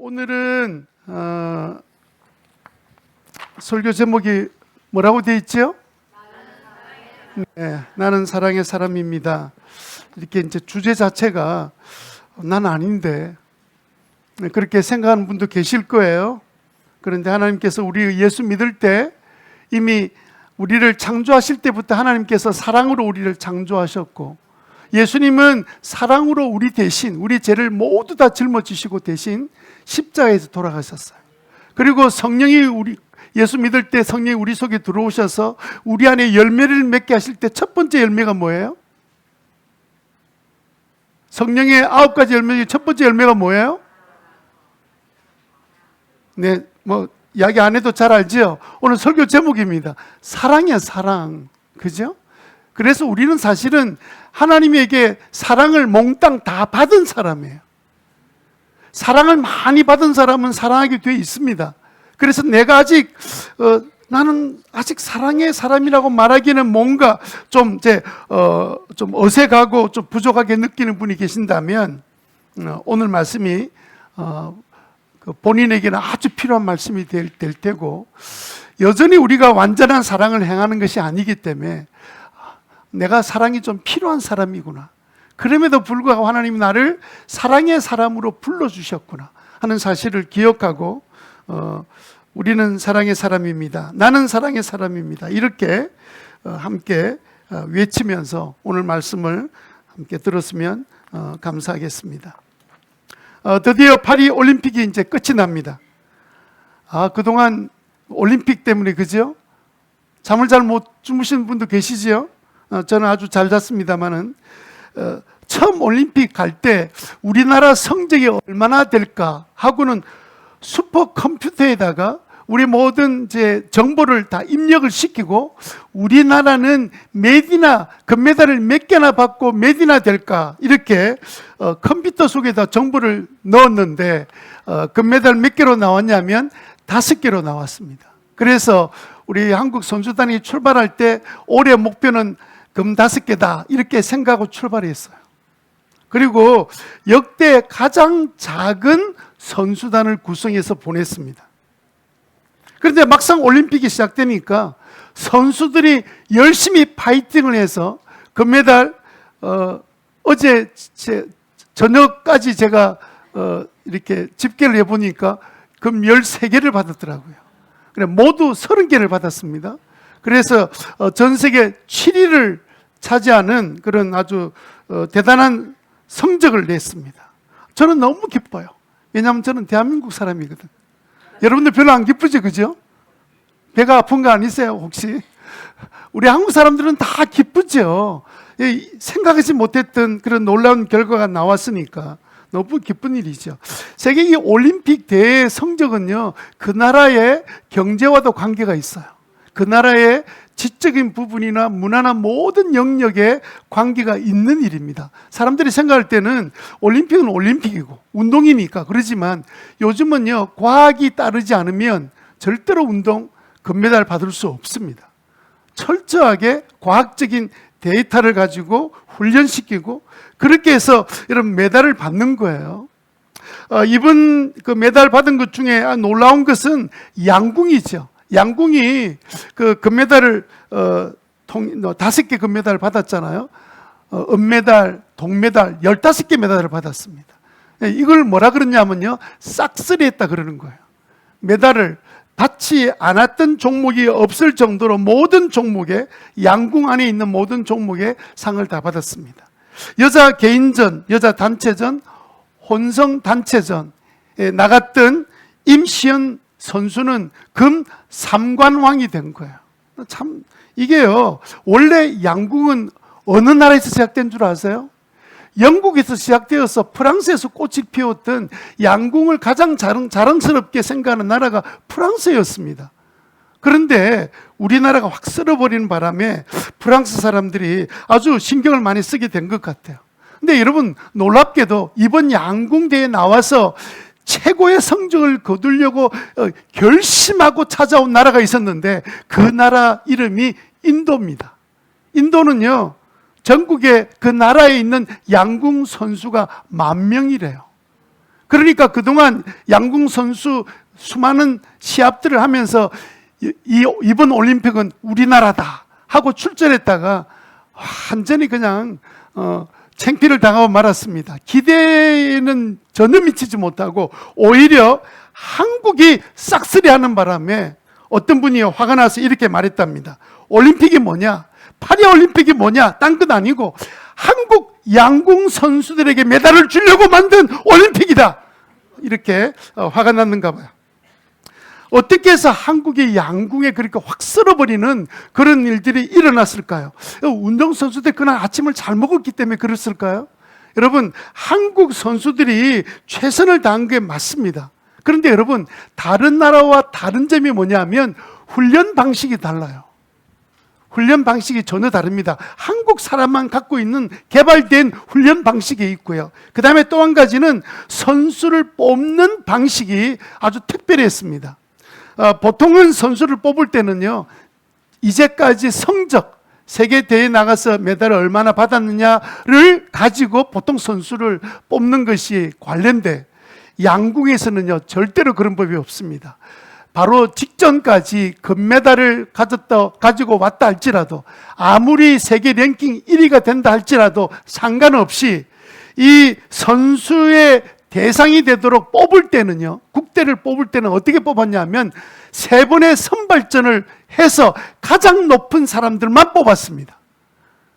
오늘은 설교 제목이 뭐라고 되어 있죠? 네, 나는 사랑의 사람입니다. 이렇게 이제 주제 자체가 난 아닌데 그렇게 생각하는 분도 계실 거예요. 그런데 하나님께서 우리 예수 믿을 때 이미 우리를 창조하실 때부터 하나님께서 사랑으로 우리를 창조하셨고, 예수님은 사랑으로 우리 대신 우리 죄를 모두 다 짊어지시고 대신 십자가에서 돌아가셨어요. 그리고 성령이 예수 믿을 때 성령이 우리 속에 들어오셔서 우리 안에 열매를 맺게 하실 때 첫 번째 열매가 뭐예요? 성령의 9가지 열매 중에 첫 번째 열매가 뭐예요? 네, 이야기 안 해도 잘 알죠? 오늘 설교 제목입니다. 사랑이야, 사랑. 그죠? 그래서 우리는 사실은 하나님에게 사랑을 몽땅 다 받은 사람이에요. 사랑을 많이 받은 사람은 사랑하게 되어 있습니다. 그래서 내가 나는 아직 사랑의 사람이라고 말하기는 뭔가 좀 어색하고 좀 부족하게 느끼는 분이 계신다면, 오늘 말씀이 본인에게는 아주 필요한 말씀이 될 테고, 여전히 우리가 완전한 사랑을 행하는 것이 아니기 때문에 내가 사랑이 좀 필요한 사람이구나, 그럼에도 불구하고 하나님이 나를 사랑의 사람으로 불러주셨구나 하는 사실을 기억하고, 우리는 사랑의 사람입니다, 나는 사랑의 사람입니다, 이렇게 함께 외치면서 오늘 말씀을 함께 들었으면 감사하겠습니다. 드디어 파리 올림픽이 이제 끝이 납니다. 그동안 올림픽 때문에, 그죠? 잠을 잘 못 주무시는 분도 계시지요? 저는 아주 잘 잤습니다만은, 처음 올림픽 갈 때 우리나라 성적이 얼마나 될까 하고는 슈퍼컴퓨터에다가 우리 모든 정보를 다 입력을 시키고, 우리나라는 몇이나 금메달을 몇 개나 받고 몇이나 될까, 이렇게 컴퓨터 속에다 정보를 넣었는데, 금메달 몇 개로 나왔냐면 5개로 나왔습니다. 그래서 우리 한국 선수단이 출발할 때 올해 목표는 금 5개다 이렇게 생각하고 출발했어요. 그리고 역대 가장 작은 선수단을 구성해서 보냈습니다. 그런데 막상 올림픽이 시작되니까 선수들이 열심히 파이팅을 해서 금메달, 어제 저녁까지 제가 이렇게 집계를 해보니까 금 13개를 받았더라고요. 그래, 모두 30개를 받았습니다. 그래서 전 세계 7위를 차지하는 그런 아주 대단한 성적을 냈습니다. 저는 너무 기뻐요. 왜냐하면 저는 대한민국 사람이거든. 여러분들 별로 안 기쁘죠, 그죠? 배가 아픈 거 아니세요, 혹시? 우리 한국 사람들은 다 기쁘죠. 생각하지 못했던 그런 놀라운 결과가 나왔으니까 너무 기쁜 일이죠. 세계 이 올림픽 대회 성적은요, 그 나라의 경제와도 관계가 있어요. 그 나라의 지적인 부분이나 문화나 모든 영역에 관계가 있는 일입니다. 사람들이 생각할 때는 올림픽은 올림픽이고 운동이니까 그러지만, 요즘은요, 과학이 따르지 않으면 절대로 운동 금메달 받을 수 없습니다. 철저하게 과학적인 데이터를 가지고 훈련시키고 그렇게 해서 이런 메달을 받는 거예요. 이번 그 메달 받은 것 중에 놀라운 것은 양궁이죠. 양궁이 그 금메달을 5개 금메달을 받았잖아요. 은메달, 동메달 15개 메달을 받았습니다. 이걸 뭐라 그러냐면요, 싹쓸이 했다 그러는 거예요. 메달을 받지 않았던 종목이 없을 정도로 모든 종목에, 양궁 안에 있는 모든 종목에 상을 다 받았습니다. 여자 개인전, 여자 단체전, 혼성 단체전에 나갔던 임시연 선수는 금 3관왕이 된 거예요. 참, 이게요, 원래 양궁은 어느 나라에서 시작된 줄 아세요? 영국에서 시작되어서 프랑스에서 꽃이 피웠던 양궁을 가장 자랑스럽게 생각하는 나라가 프랑스였습니다. 그런데 우리나라가 확 쓸어버리는 바람에 프랑스 사람들이 아주 신경을 많이 쓰게 된 것 같아요. 근데 여러분, 놀랍게도 이번 양궁대회에 나와서 최고의 성적을 거두려고 결심하고 찾아온 나라가 있었는데, 그 나라 이름이 인도입니다. 인도는요, 전국에 그 나라에 있는 양궁 선수가 10,000명이래요. 그러니까 그동안 양궁 선수 수많은 시합들을 하면서 이번 올림픽은 우리나라다 하고 출전했다가 완전히 그냥 창피를 당하고 말았습니다. 기대에는 전혀 미치지 못하고 오히려 한국이 싹쓸이하는 바람에 어떤 분이 화가 나서 이렇게 말했답니다. 올림픽이 뭐냐? 파리올림픽이 뭐냐? 딴 건 아니고 한국 양궁 선수들에게 메달을 주려고 만든 올림픽이다. 이렇게 화가 났는가 봐요. 어떻게 해서 한국의 양궁에 그렇게 확 쓸어버리는 그런 일들이 일어났을까요? 운동선수들 그날 아침을 잘 먹었기 때문에 그랬을까요? 여러분, 한국 선수들이 최선을 다한 게 맞습니다. 그런데 여러분, 다른 나라와 다른 점이 뭐냐면 훈련 방식이 달라요. 훈련 방식이 전혀 다릅니다. 한국 사람만 갖고 있는 개발된 훈련 방식이 있고요. 그 다음에 또 한 가지는 선수를 뽑는 방식이 아주 특별했습니다. 보통은 선수를 뽑을 때는요, 이제까지 성적, 세계 대회에 나가서 메달을 얼마나 받았느냐를 가지고 보통 선수를 뽑는 것이 관례인데, 양궁에서는요 절대로 그런 법이 없습니다. 바로 직전까지 금메달을 가지고 왔다 할지라도, 아무리 세계 랭킹 1위가 된다 할지라도 상관없이 이 선수의 대상이 되도록 뽑을 때는요, 국대를 뽑을 때는 어떻게 뽑았냐면 3번의 선발전을 해서 가장 높은 사람들만 뽑았습니다.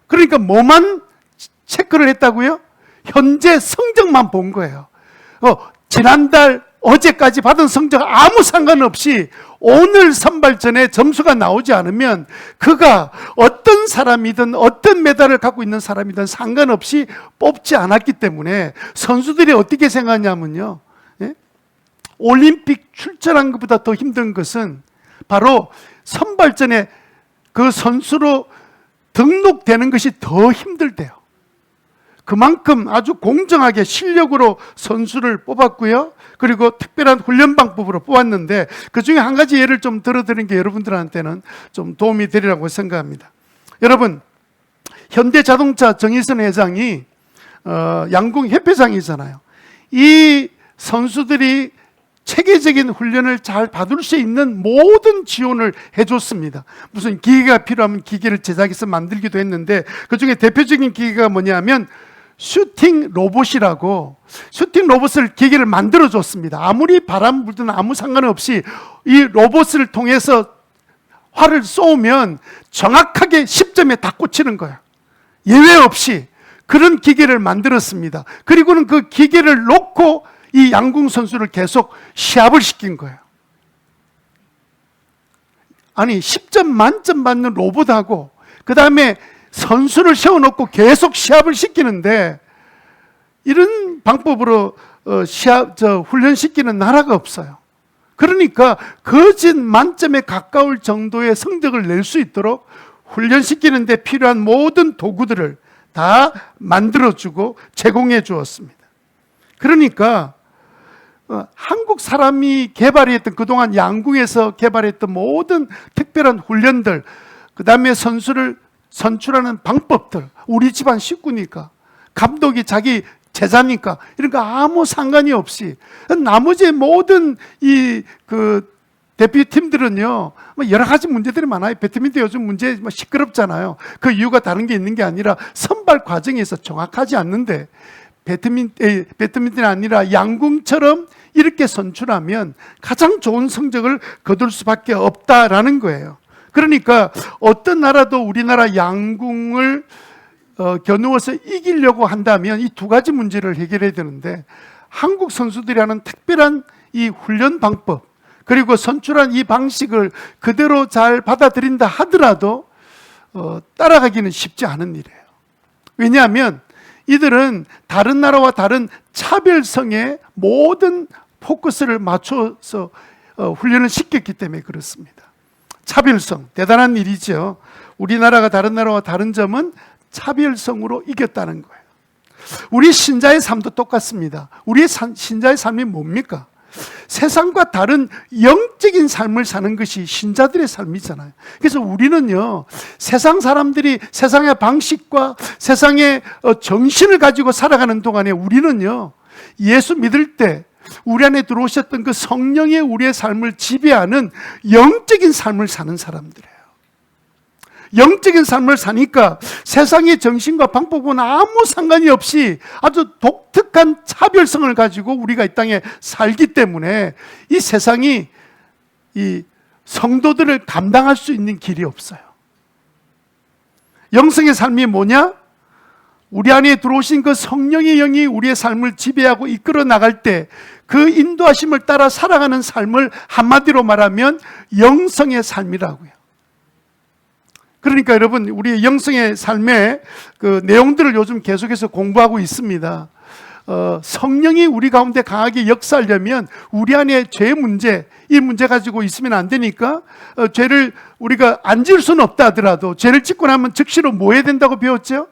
그러니까 뭐만 체크를 했다고요? 현재 성적만 본 거예요. 지난달 어제까지 받은 성적 아무 상관없이 오늘 선발전에 점수가 나오지 않으면 그가 어떤 사람이든 어떤 메달을 갖고 있는 사람이든 상관없이 뽑지 않았기 때문에 선수들이 어떻게 생각하냐면요, 예? 올림픽 출전한 것보다 더 힘든 것은 바로 선발전에 그 선수로 등록되는 것이 더 힘들대요. 그만큼 아주 공정하게 실력으로 선수를 뽑았고요. 그리고 특별한 훈련 방법으로 뽑았는데, 그 중에 한 가지 예를 좀 들어드리는 게 여러분들한테는 좀 도움이 되리라고 생각합니다. 여러분, 현대자동차 정의선 회장이 양궁 협회장이잖아요. 이 선수들이 체계적인 훈련을 잘 받을 수 있는 모든 지원을 해줬습니다. 무슨 기계가 필요하면 기계를 제작해서 만들기도 했는데, 그 중에 대표적인 기계가 뭐냐면 슈팅 로봇이라고, 슈팅 로봇을 기계를 만들어줬습니다. 아무리 바람 불든 아무 상관없이 이 로봇을 통해서 활을 쏘면 정확하게 10점에 다 꽂히는 거예요. 예외 없이 그런 기계를 만들었습니다. 그리고는 그 기계를 놓고 이 양궁 선수를 계속 시합을 시킨 거예요. 아니, 10점 만점 받는 로봇하고 그 다음에 선수를 세워놓고 계속 시합을 시키는데, 이런 방법으로 훈련시키는 나라가 없어요. 그러니까 거짓 만점에 가까울 정도의 성적을 낼 수 있도록 훈련시키는데 필요한 모든 도구들을 다 만들어주고 제공해 주었습니다. 그러니까 한국 사람이 개발했던, 그동안 양궁에서 개발했던 모든 특별한 훈련들, 그 다음에 선수를 선출하는 방법들, 우리 집안 식구니까, 감독이 자기 제자니까, 이런 거 아무 상관이 없이 나머지 모든 대표팀들은요 여러 가지 문제들이 많아요. 배드민턴 요즘 문제 시끄럽잖아요. 그 이유가 다른 게 있는 게 아니라 선발 과정에서 정확하지 않는데, 배드민턴이 아니라 양궁처럼 이렇게 선출하면 가장 좋은 성적을 거둘 수밖에 없다라는 거예요. 그러니까 어떤 나라도 우리나라 양궁을 겨누어서 이기려고 한다면 이 두 가지 문제를 해결해야 되는데, 한국 선수들이 하는 특별한 이 훈련 방법, 그리고 선출한 이 방식을 그대로 잘 받아들인다 하더라도 따라가기는 쉽지 않은 일이에요. 왜냐하면 이들은 다른 나라와 다른 차별성에 모든 포커스를 맞춰서 훈련을 시켰기 때문에 그렇습니다. 차별성, 대단한 일이죠. 우리나라가 다른 나라와 다른 점은 차별성으로 이겼다는 거예요. 우리 신자의 삶도 똑같습니다. 우리의 신자의 삶이 뭡니까? 세상과 다른 영적인 삶을 사는 것이 신자들의 삶이잖아요. 그래서 우리는요, 세상 사람들이 세상의 방식과 세상의 정신을 가지고 살아가는 동안에 우리는요, 예수 믿을 때 우리 안에 들어오셨던 그 성령의 우리의 삶을 지배하는 영적인 삶을 사는 사람들이에요. 영적인 삶을 사니까 세상의 정신과 방법은 아무 상관이 없이 아주 독특한 차별성을 가지고 우리가 이 땅에 살기 때문에 이 세상이 이 성도들을 감당할 수 있는 길이 없어요. 영성의 삶이 뭐냐? 우리 안에 들어오신 그 성령의 영이 우리의 삶을 지배하고 이끌어 나갈 때 그 인도하심을 따라 살아가는 삶을 한마디로 말하면 영성의 삶이라고요. 그러니까 여러분, 우리 영성의 삶의 그 내용들을 요즘 계속해서 공부하고 있습니다. 성령이 우리 가운데 강하게 역사하려면 우리 안에 죄 문제, 이 문제 가지고 있으면 안 되니까 죄를 우리가 안 지을 수는 없다 하더라도 죄를 짓고 나면 즉시로 뭐 해야 된다고 배웠죠?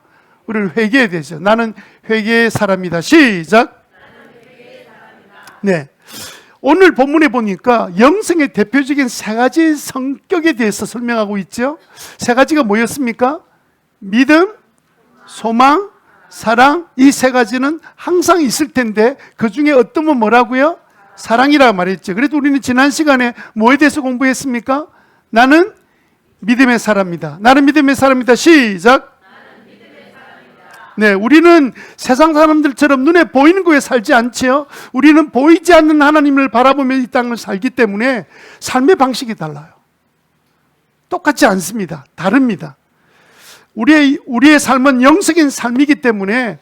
우리를 회개해야 되죠. 나는 회개의 사람이다. 시작. 네. 오늘 본문에 보니까 영성의 대표적인 세 가지 성격에 대해서 설명하고 있죠. 세 가지가 뭐였습니까? 믿음, 소망, 사랑. 이 세 가지는 항상 있을 텐데 그 중에 어떤 건 뭐라고요? 사랑이라고 말했죠. 그래도 우리는 지난 시간에 뭐에 대해서 공부했습니까? 나는 믿음의 사람이다. 나는 믿음의 사람이다. 시작. 네, 우리는 세상 사람들처럼 눈에 보이는 거에 살지 않지요. 우리는 보이지 않는 하나님을 바라보며 이 땅을 살기 때문에 삶의 방식이 달라요. 똑같지 않습니다. 다릅니다. 우리의 삶은 영적인 삶이기 때문에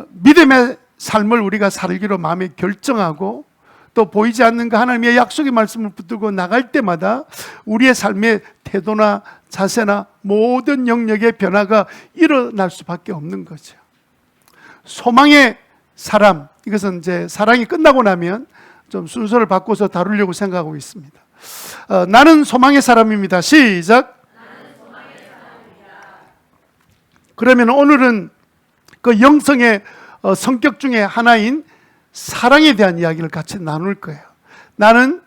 믿음의 삶을 우리가 살기로 마음에 결정하고 또 보이지 않는 그 하나님의 약속의 말씀을 붙들고 나갈 때마다 우리의 삶의 태도나 자세나 모든 영역의 변화가 일어날 수밖에 없는 거죠. 소망의 사람, 이것은 이제 사랑이 끝나고 나면 좀 순서를 바꿔서 다루려고 생각하고 있습니다. 나는 소망의 사람입니다. 시작. 나는 소망의 사람입니다. 그러면 오늘은 그 영성의 성격 중에 하나인 사랑에 대한 이야기를 같이 나눌 거예요. 나는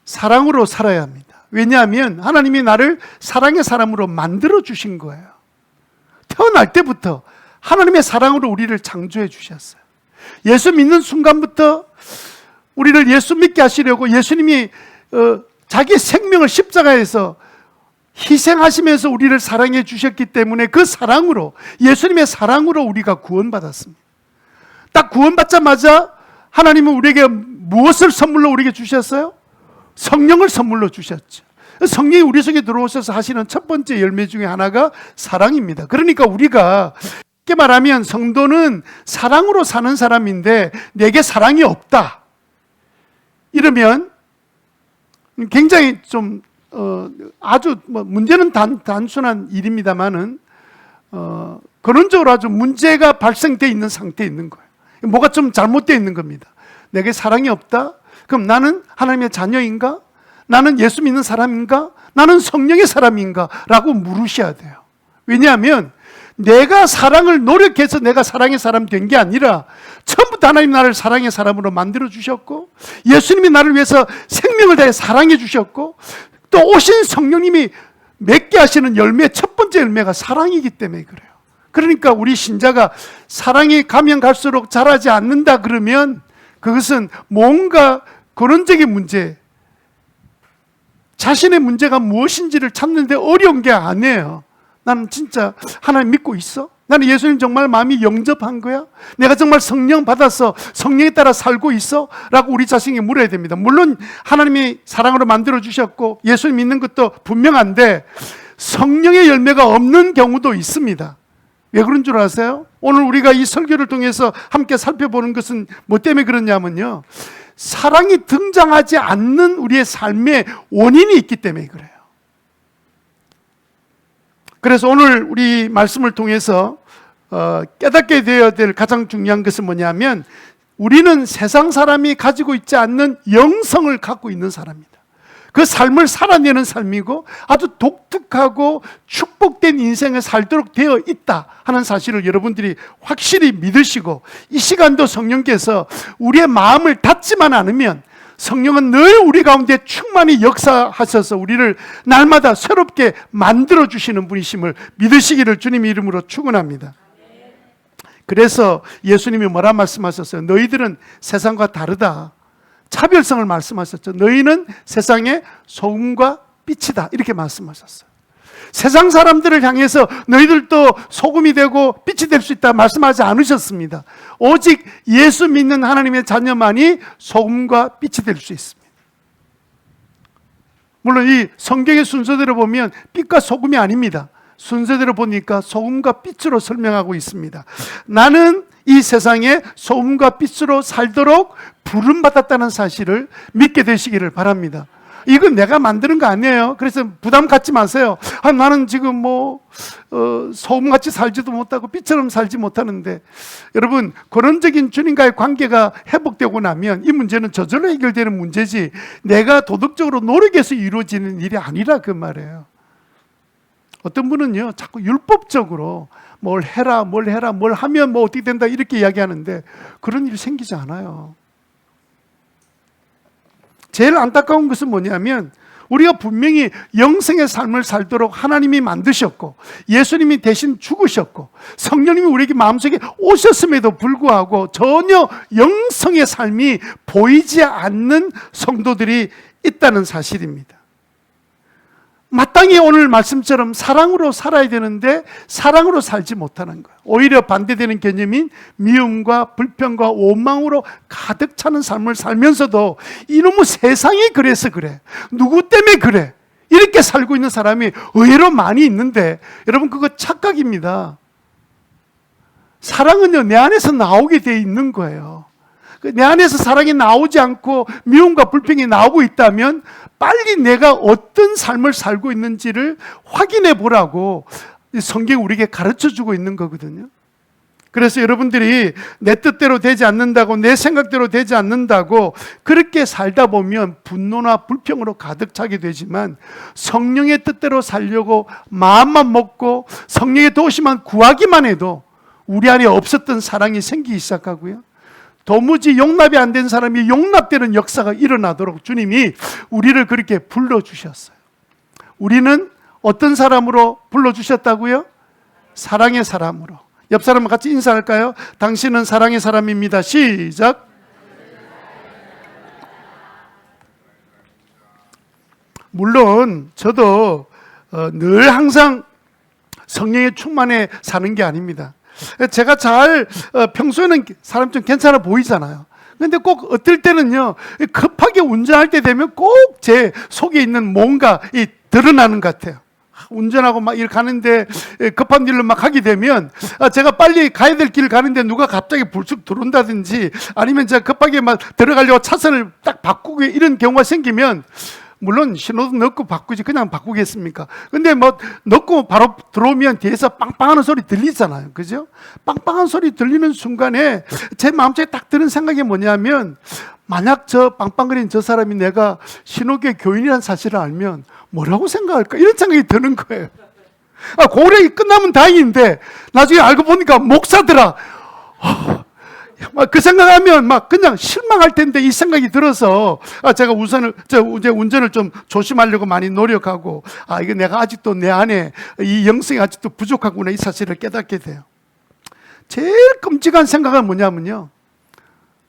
사랑으로 살아야 합니다. 왜냐하면 하나님이 나를 사랑의 사람으로 만들어 주신 거예요. 태어날 때부터 하나님의 사랑으로 우리를 창조해 주셨어요. 예수 믿는 순간부터 우리를 예수 믿게 하시려고 예수님이 자기 생명을 십자가에서 희생하시면서 우리를 사랑해 주셨기 때문에 그 사랑으로, 예수님의 사랑으로 우리가 구원받았습니다. 딱 구원받자마자 하나님은 우리에게 무엇을 선물로 우리에게 주셨어요? 성령을 선물로 주셨죠. 성령이 우리 속에 들어오셔서 하시는 첫 번째 열매 중에 하나가 사랑입니다. 그러니까 우리가 쉽게 말하면 성도는 사랑으로 사는 사람인데 내게 사랑이 없다, 이러면 굉장히 좀 아주 문제는 단순한 일입니다만은 근원적으로 아주 문제가 발생되어 있는 상태에 있는 거예요. 뭐가 좀 잘못되어 있는 겁니다. 내게 사랑이 없다? 그럼 나는 하나님의 자녀인가? 나는 예수 믿는 사람인가? 나는 성령의 사람인가? 라고 물으셔야 돼요. 왜냐하면 내가 사랑을 노력해서 내가 사랑의 사람 된 게 아니라 처음부터 하나님 나를 사랑의 사람으로 만들어 주셨고 예수님이 나를 위해서 생명을 다해 사랑해 주셨고 또 오신 성령님이 맺게 하시는 열매, 첫 번째 열매가 사랑이기 때문에 그래요. 그러니까 우리 신자가 사랑이 가면 갈수록 자라지 않는다 그러면 그것은 뭔가 근원적인 문제, 자신의 문제가 무엇인지를 찾는데 어려운 게 아니에요. 나는 진짜 하나님 믿고 있어? 나는 예수님 정말 마음이 영접한 거야? 내가 정말 성령 받아서 성령에 따라 살고 있어? 라고 우리 자신에게 물어야 됩니다. 물론 하나님이 사랑으로 만들어 주셨고 예수님 믿는 것도 분명한데 성령의 열매가 없는 경우도 있습니다. 왜 그런 줄 아세요? 오늘 우리가 이 설교를 통해서 함께 살펴보는 것은 뭐 때문에 그러냐면요, 사랑이 등장하지 않는 우리의 삶의 원인이 있기 때문에 그래요. 그래서 오늘 우리 말씀을 통해서 깨닫게 되어야 될 가장 중요한 것은 뭐냐면 우리는 세상 사람이 가지고 있지 않는 영성을 갖고 있는 사람입니다. 그 삶을 살아내는 삶이고 아주 독특하고 축복된 인생을 살도록 되어 있다 하는 사실을 여러분들이 확실히 믿으시고 이 시간도 성령께서 우리의 마음을 닫지만 않으면 성령은 늘 우리 가운데 충만히 역사하셔서 우리를 날마다 새롭게 만들어주시는 분이심을 믿으시기를 주님의 이름으로 축원합니다. 그래서 예수님이 뭐라 말씀하셨어요? 너희들은 세상과 다르다. 차별성을 말씀하셨죠. 너희는 세상의 소금과 빛이다. 이렇게 말씀하셨어요. 세상 사람들을 향해서 너희들도 소금이 되고 빛이 될 수 있다 말씀하지 않으셨습니다. 오직 예수 믿는 하나님의 자녀만이 소금과 빛이 될 수 있습니다. 물론 이 성경의 순서대로 보면 빛과 소금이 아닙니다. 순서대로 보니까 소금과 빛으로 설명하고 있습니다. 나는 이 세상에 소금과 빛으로 살도록 부름받았다는 사실을 믿게 되시기를 바랍니다. 이건 내가 만드는 거 아니에요. 그래서 부담 갖지 마세요. 나는 지금 소금같이 살지도 못하고 빛처럼 살지 못하는데, 여러분, 근원적인 주님과의 관계가 회복되고 나면 이 문제는 저절로 해결되는 문제지 내가 도덕적으로 노력해서 이루어지는 일이 아니라 그 말이에요. 어떤 분은요, 자꾸 율법적으로 뭘 해라, 뭘 하면 어떻게 된다 이렇게 이야기하는데 그런 일이 생기지 않아요. 제일 안타까운 것은 뭐냐면 우리가 분명히 영생의 삶을 살도록 하나님이 만드셨고 예수님이 대신 죽으셨고 성령님이 우리에게 마음속에 오셨음에도 불구하고 전혀 영성의 삶이 보이지 않는 성도들이 있다는 사실입니다. 마땅히 오늘 말씀처럼 사랑으로 살아야 되는데 사랑으로 살지 못하는 거예요. 오히려 반대되는 개념인 미움과 불평과 원망으로 가득 차는 삶을 살면서도 이놈의 세상이 그래서 그래, 누구 때문에 그래, 이렇게 살고 있는 사람이 의외로 많이 있는데 여러분, 그거 착각입니다. 사랑은요, 내 안에서 나오게 돼 있는 거예요. 내 안에서 사랑이 나오지 않고 미움과 불평이 나오고 있다면 빨리 내가 어떤 삶을 살고 있는지를 확인해 보라고 성경이 우리에게 가르쳐주고 있는 거거든요. 그래서 여러분들이 내 뜻대로 되지 않는다고, 내 생각대로 되지 않는다고 그렇게 살다 보면 분노나 불평으로 가득 차게 되지만 성령의 뜻대로 살려고 마음만 먹고 성령의 도우심만 구하기만 해도 우리 안에 없었던 사랑이 생기기 시작하고요, 도무지 용납이 안 된 사람이 용납되는 역사가 일어나도록 주님이 우리를 그렇게 불러주셨어요. 우리는 어떤 사람으로 불러주셨다고요? 사랑의 사람으로. 옆 사람과 같이 인사할까요? 당신은 사랑의 사람입니다. 시작. 물론 저도 늘 항상 성령의 충만에 사는 게 아닙니다. 제가 평소에는 사람 좀 괜찮아 보이잖아요. 근데 꼭 어떨 때는요, 급하게 운전할 때 되면 꼭 제 속에 있는 뭔가 드러나는 것 같아요. 운전하고 막 일 가는데 급한 일로 막 하게 되면 제가 빨리 가야 될 길 가는데 누가 갑자기 불쑥 들어온다든지 아니면 제가 급하게 막 들어가려고 차선을 딱 바꾸고 이런 경우가 생기면 물론 신호도 넣고 바꾸지 그냥 바꾸겠습니까? 근데 넣고 바로 들어오면 뒤에서 빵빵하는 소리 들리잖아요. 그죠? 빵빵한 소리 들리는 순간에 제 마음속에 딱 드는 생각이 뭐냐면, 만약 저 빵빵거리는 저 사람이 내가 신호교회 교인이라는 사실을 알면 뭐라고 생각할까? 이런 생각이 드는 거예요. 고백이 끝나면 다행인데 나중에 알고 보니까 목사더라. 그 생각하면 그냥 실망할 텐데 이 생각이 들어서 제가 운전을 좀 조심하려고 많이 노력하고, 이거 내가 아직도 내 안에 이 영성이 아직도 부족하구나 이 사실을 깨닫게 돼요. 제일 끔찍한 생각은 뭐냐면요,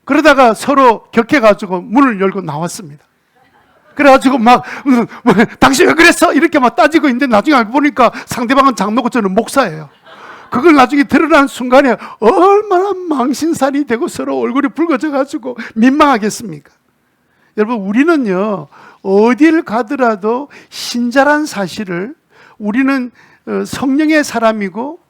그러다가 서로 격해가지고 문을 열고 나왔습니다. 그래가지고 당신 왜 그랬어? 이렇게 따지고 있는데 나중에 알고 보니까 상대방은 장로고 저는 목사예요. 그걸 나중에 드러나는 순간에 얼마나 망신살이 되고 서로 얼굴이 붉어져가지고 민망하겠습니까? 여러분, 우리는요, 어디를 가더라도 신자란 사실을, 우리는 성령의 사람이고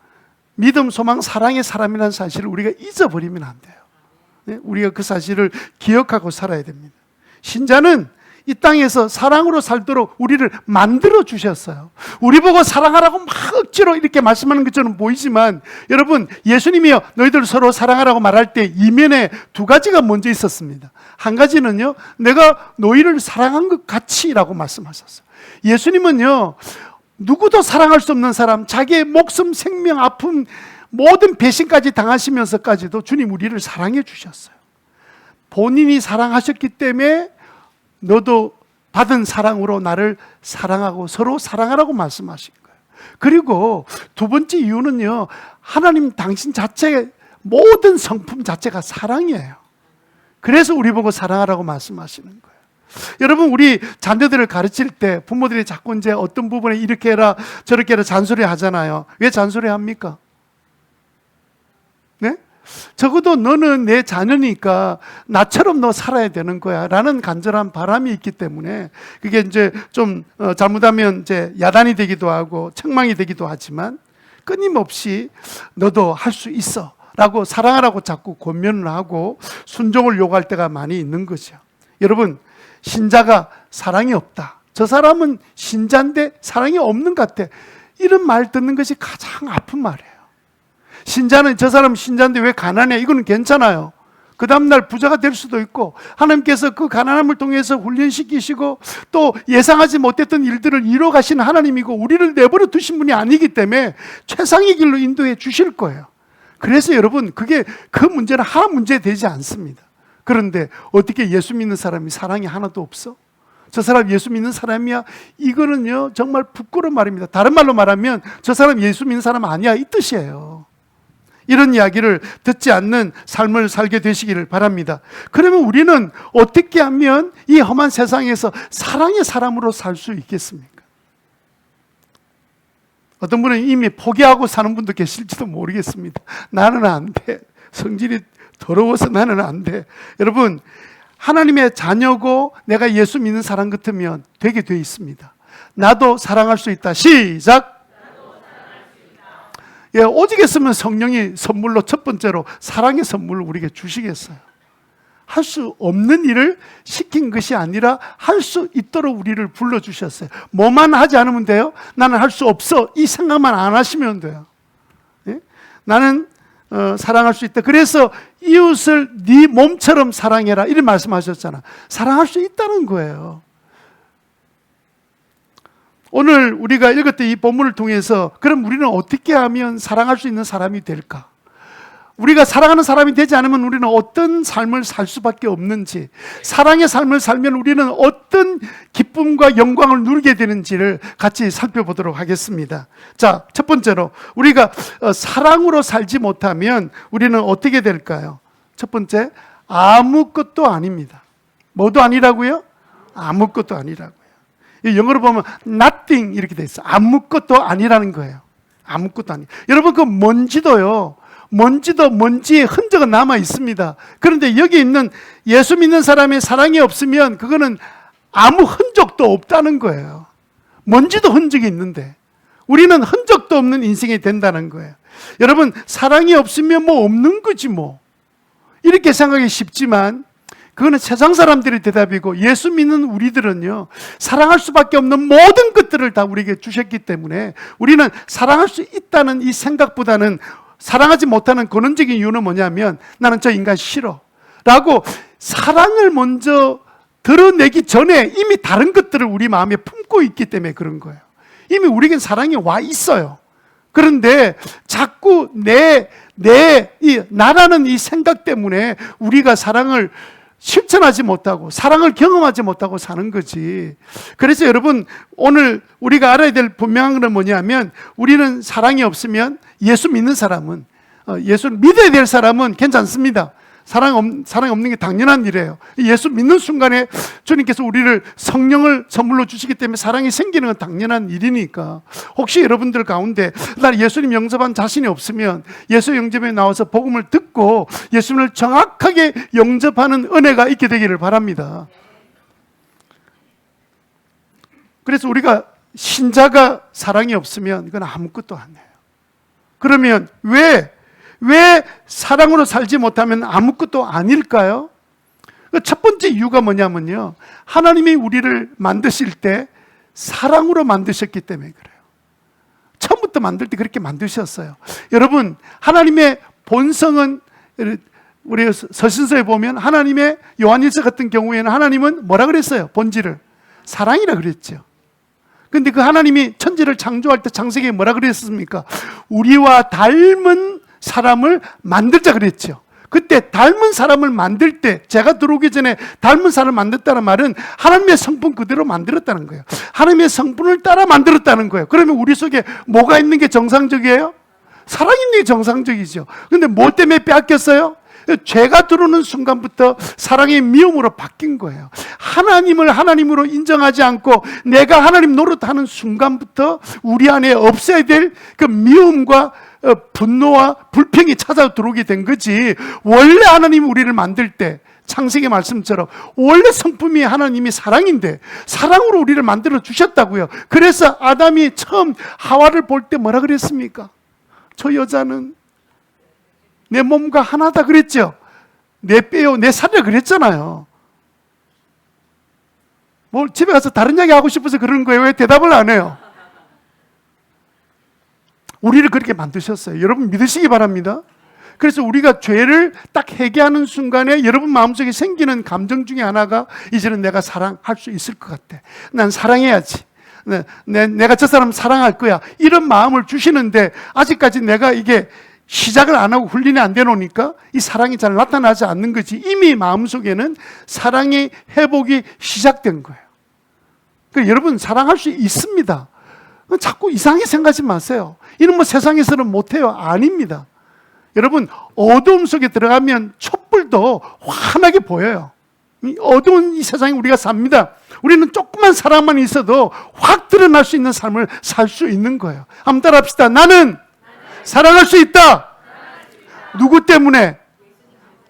믿음, 소망, 사랑의 사람이라는 사실을 우리가 잊어버리면 안 돼요. 우리가 그 사실을 기억하고 살아야 됩니다. 신자는 이 땅에서 사랑으로 살도록 우리를 만들어 주셨어요. 우리 보고 사랑하라고 막 억지로 이렇게 말씀하는 것처럼 보이지만, 여러분, 예수님이요, 너희들 서로 사랑하라고 말할 때 이면에 두 가지가 먼저 있었습니다. 한 가지는요, 내가 너희를 사랑한 것 같이라고 말씀하셨어요. 예수님은요, 누구도 사랑할 수 없는 사람, 자기의 목숨, 생명, 아픔, 모든 배신까지 당하시면서까지도 주님 우리를 사랑해 주셨어요. 본인이 사랑하셨기 때문에 너도 받은 사랑으로 나를 사랑하고 서로 사랑하라고 말씀하신 거예요. 그리고 두 번째 이유는요, 하나님 당신 자체의 모든 성품 자체가 사랑이에요. 그래서 우리 보고 사랑하라고 말씀하시는 거예요. 여러분, 우리 자녀들을 가르칠 때 부모들이 자꾸 이제 어떤 부분에 이렇게 해라 저렇게 해라 잔소리 하잖아요. 왜 잔소리 합니까? 네? 적어도 너는 내 자녀니까 나처럼 너 살아야 되는 거야 라는 간절한 바람이 있기 때문에 그게 이제 좀 잘못하면 이제 야단이 되기도 하고 책망이 되기도 하지만 끊임없이 너도 할 수 있어 라고 사랑하라고 자꾸 권면을 하고 순종을 요구할 때가 많이 있는 거죠. 여러분, 신자가 사랑이 없다, 저 사람은 신자인데 사랑이 없는 것 같아, 이런 말 듣는 것이 가장 아픈 말이에요. 신자는 저 사람 신자인데 왜 가난해? 이거는 괜찮아요. 그 다음날 부자가 될 수도 있고 하나님께서 그 가난함을 통해서 훈련시키시고 또 예상하지 못했던 일들을 이뤄 가시는 하나님이고 우리를 내버려 두신 분이 아니기 때문에 최상의 길로 인도해 주실 거예요. 그래서 여러분, 그게 그 문제는 하나 문제 되지 않습니다. 그런데 어떻게 예수 믿는 사람이 사랑이 하나도 없어? 저 사람 예수 믿는 사람이야? 이거는요 정말 부끄러운 말입니다. 다른 말로 말하면 저 사람 예수 믿는 사람 아니야, 이 뜻이에요. 이런 이야기를 듣지 않는 삶을 살게 되시기를 바랍니다. 그러면 우리는 어떻게 하면 이 험한 세상에서 사랑의 사람으로 살 수 있겠습니까? 어떤 분은 이미 포기하고 사는 분도 계실지도 모르겠습니다. 나는 안 돼. 성질이 더러워서 나는 안 돼. 여러분, 하나님의 자녀고 내가 예수 믿는 사람 같으면 되게 돼 있습니다. 나도 사랑할 수 있다. 시작! 예, 오직했으면 성령이 선물로 첫 번째로 사랑의 선물을 우리에게 주시겠어요. 할 수 없는 일을 시킨 것이 아니라 할 수 있도록 우리를 불러주셨어요. 뭐만 하지 않으면 돼요? 나는 할 수 없어, 이 생각만 안 하시면 돼요. 예? 나는 사랑할 수 있다. 그래서 이웃을 네 몸처럼 사랑해라 이런 말씀하셨잖아. 사랑할 수 있다는 거예요. 오늘 우리가 읽었던 이 본문을 통해서 그럼 우리는 어떻게 하면 사랑할 수 있는 사람이 될까? 우리가 사랑하는 사람이 되지 않으면 우리는 어떤 삶을 살 수밖에 없는지, 사랑의 삶을 살면 우리는 어떤 기쁨과 영광을 누리게 되는지를 같이 살펴보도록 하겠습니다. 자, 첫 번째로 우리가 사랑으로 살지 못하면 우리는 어떻게 될까요? 첫 번째, 아무것도 아닙니다. 뭐도 아니라고요? 아무것도 아니라고요. 영어로 보면 nothing 이렇게 돼 있어요. 아무것도 아니라는 거예요. 아무것도 아니. 여러분, 그 먼지도요, 먼지의 흔적은 남아 있습니다. 그런데 여기 있는 예수 믿는 사람의 사랑이 없으면 그거는 아무 흔적도 없다는 거예요. 먼지도 흔적이 있는데 우리는 흔적도 없는 인생이 된다는 거예요. 여러분, 사랑이 없으면 뭐 없는 거지 뭐, 이렇게 생각하기 쉽지만 그거는 세상 사람들의 대답이고, 예수 믿는 우리들은요 사랑할 수밖에 없는 모든 것들을 다 우리에게 주셨기 때문에 우리는 사랑할 수 있다는 이 생각보다는 사랑하지 못하는 근원적인 이유는 뭐냐면 나는 저 인간 싫어 라고 사랑을 먼저 드러내기 전에 이미 다른 것들을 우리 마음에 품고 있기 때문에 그런 거예요. 이미 우리에겐 사랑이 와 있어요. 그런데 자꾸 나라는 이 생각 때문에 우리가 사랑을 실천하지 못하고 사랑을 경험하지 못하고 사는 거지. 그래서 여러분, 오늘 우리가 알아야 될 분명한 건 뭐냐면 우리는 사랑이 없으면 예수 믿는 사람은, 예수를 믿어야 될 사람은 괜찮습니다. 사랑이 없는 게 당연한 일이에요. 예수 믿는 순간에 주님께서 우리를 성령을 선물로 주시기 때문에 사랑이 생기는 건 당연한 일이니까, 혹시 여러분들 가운데 나 예수님 영접한 자신이 없으면 예수 영접에 나와서 복음을 듣고 예수님을 정확하게 영접하는 은혜가 있게 되기를 바랍니다. 그래서 우리가 신자가 사랑이 없으면 이건 아무것도 아니에요. 그러면 왜 사랑으로 살지 못하면 아무것도 아닐까요? 첫 번째 이유가 뭐냐면요, 하나님이 우리를 만드실 때 사랑으로 만드셨기 때문에 그래요. 처음부터 만들 때 그렇게 만드셨어요. 여러분, 하나님의 본성은, 우리 서신서에 보면 하나님의, 요한일서 같은 경우에는 하나님은 뭐라 그랬어요? 본질을 사랑이라 그랬죠. 근데 그 하나님이 천지를 창조할 때 창세기에 뭐라 그랬습니까? 우리와 닮은 사람을 만들자 그랬죠. 그때 닮은 사람을 만들 때, 제가 들어오기 전에 닮은 사람을 만들었다는 말은 하나님의 성품 그대로 만들었다는 거예요. 하나님의 성품을 따라 만들었다는 거예요. 그러면 우리 속에 뭐가 있는 게 정상적이에요? 사랑이 정상적이죠. 근데 뭐 때문에 빼앗겼어요? 죄가 들어오는 순간부터 사랑의 미움으로 바뀐 거예요. 하나님을 하나님으로 인정하지 않고 내가 하나님 노릇하는 순간부터 우리 안에 없어야 될 그 미움과 분노와 불평이 찾아 들어오게 된 거지. 원래 하나님이 우리를 만들 때 창세기 말씀처럼 원래 성품이 하나님이 사랑인데 사랑으로 우리를 만들어 주셨다고요. 그래서 아담이 처음 하와를 볼 때 뭐라 그랬습니까? 저 여자는 내 몸과 하나다 그랬죠. 내 뼈요 내 살이라 그랬잖아요. 뭐 집에 가서 다른 이야기 하고 싶어서 그러는 거예요. 왜 대답을 안 해요? 우리를 그렇게 만드셨어요. 여러분 믿으시기 바랍니다. 그래서 우리가 죄를 딱 회개하는 순간에 여러분 마음속에 생기는 감정 중에 하나가 이제는 내가 사랑할 수 있을 것 같아. 난 사랑해야지. 내가 저 사람 사랑할 거야. 이런 마음을 주시는데 아직까지 내가 이게 시작을 안 하고 훈련이 안 되놓으니까 이 사랑이 잘 나타나지 않는 거지. 이미 마음속에는 사랑의 회복이 시작된 거예요. 그러니까 여러분 사랑할 수 있습니다. 자꾸 이상하게 생각하지 마세요. 이런 뭐 세상에서는 못해요. 아닙니다. 여러분 어두움 속에 들어가면 촛불도 환하게 보여요. 어두운 이 세상에 우리가 삽니다. 우리는 조그만 사랑만 있어도 확 드러날 수 있는 삶을 살 수 있는 거예요. 한번 따라합시다. 나는 사랑할 수 있다. 누구 때문에?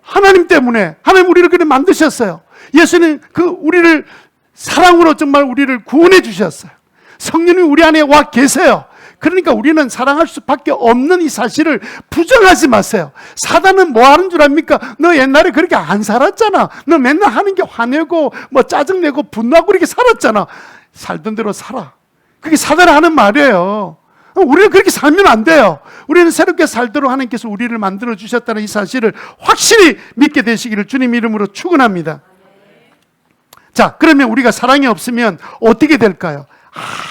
하나님 때문에. 하나님 우리를 그렇게 만드셨어요. 예수는 우리를 사랑으로 정말 우리를 구원해 주셨어요. 성령이 우리 안에 와 계세요. 그러니까 우리는 사랑할 수밖에 없는 이 사실을 부정하지 마세요. 사단은 뭐 하는 줄 압니까? 너 옛날에 그렇게 안 살았잖아. 너 맨날 하는 게 화내고 뭐 짜증내고 분노하고 그렇게 살았잖아. 살던 대로 살아. 그게 사단이 하는 말이에요. 우리는 그렇게 살면 안 돼요. 우리는 새롭게 살도록 하나님께서 우리를 만들어 주셨다는 이 사실을 확실히 믿게 되시기를 주님 이름으로 축원합니다. 자, 그러면 우리가 사랑이 없으면 어떻게 될까요?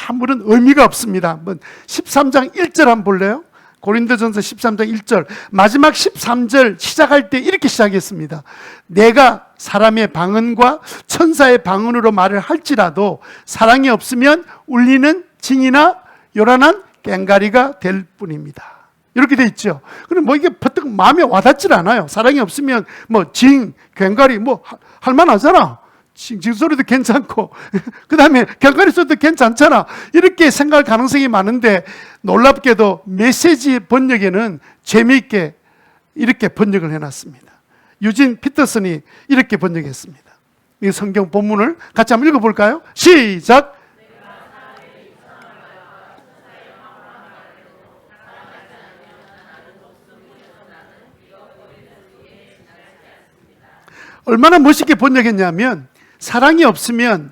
아무런 의미가 없습니다. 한번 13장 1절 한번 볼래요? 고린도전서 13장 1절 마지막 13절 시작할 때 이렇게 시작했습니다. 내가 사람의 방언과 천사의 방언으로 말을 할지라도 사랑이 없으면 울리는 징이나 요란한 꽹가리가 될 뿐입니다. 이렇게 돼 있죠. 그럼 뭐 이게 버뜩 마음에 와닿질 않아요. 사랑이 없으면 뭐 징, 꽹가리 뭐 할만하잖아. 징 소리도 괜찮고 그 다음에 꽹가리 소리도 괜찮잖아. 이렇게 생각할 가능성이 많은데 놀랍게도 메시지 번역에는 재미있게 이렇게 번역을 해놨습니다. 유진 피터슨이 이렇게 번역했습니다. 이 성경 본문을 같이 한번 읽어볼까요? 시작! 얼마나 멋있게 번역했냐면 사랑이 없으면